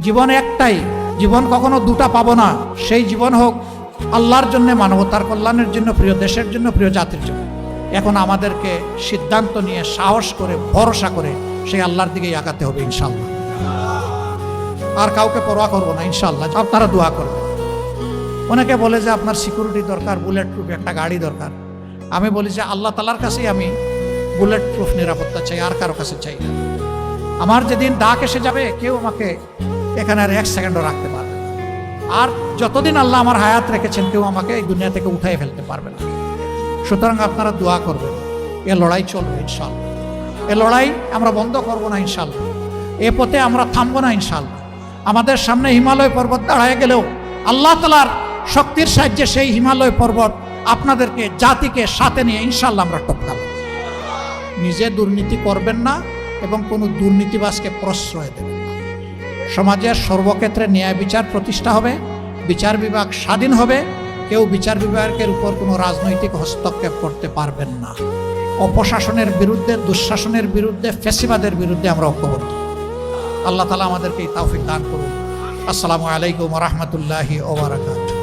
জীবন একটাই, জীবন কখনো দুটা পাবো না। সেই জীবন হোক আল্লাহর জন্য, মানবতার কল্যাণের জন্য, প্রিয় দেশের জন্য, প্রিয় জাতির জন্য। এখন আমাদেরকে সিদ্ধান্ত নিয়ে সাহস করে ভরসা করে সেই আল্লাহর দিকেই আগাতে হবে ইনশাআল্লাহ। আর কাউকে পরোয়া করবো না ইনশাআল্লাহ। আপনারা দোয়া করবেন। অনেকে বলে যে আপনার সিকিউরিটি দরকার, বুলেট প্রুফ একটা গাড়ি দরকার। আমি বলি যে আল্লাহ তাআলার কাছেই আমি বুলেট প্রুফ নিরাপত্তা চাই, আর কারো কাছে চাই না। আমার যেদিন ডাক এসে যাবে কেউ আমাকে এখানে আর এক সেকেন্ডও রাখতে পারবে না। আর যতদিন আল্লাহ আমার হায়াত রেখেছেন কেউ আমাকে এই দুনিয়া থেকে উঠাই ফেলতে পারবে না। সুতরাং আপনারা দোয়া করবেন। এ লড়াই চলবে ইনশাআল্লাহ। এ লড়াই আমরা বন্ধ করব না ইনশাআল্লাহ। এ পথে আমরা থামবো না ইনশাআল্লাহ। আমাদের সামনে হিমালয় পর্বত দাঁড়ায় গেলেও আল্লাহ তাআলার শক্তির সাহায্যে সেই হিমালয় পর্বত আপনাদেরকে, জাতিকে সাথে নিয়ে ইনশাআল্লাহ আমরা টপকাবো। নিজে দুর্নীতি করবেন না এবং কোনো দুর্নীতিবাজকে প্রশ্রয় দেবেন না। সমাজের সর্বক্ষেত্রে ন্যায় বিচার প্রতিষ্ঠা হবে, বিচার বিভাগ স্বাধীন হবে। কেউ বিচার বিভাগের উপর কোনো রাজনৈতিক হস্তক্ষেপ করতে পারবেন না। অপশাসনের বিরুদ্ধে, দুঃশাসনের বিরুদ্ধে, ফ্যাসিবাদের বিরুদ্ধে আমরা ঐক্যবদ্ধ। আল্লাহ তাআলা আমাদেরকে এই তৌফিক দান করুন। আসসালামু আলাইকুম ওয়া রাহমাতুল্লাহি ওয়া বারাকাতুহু।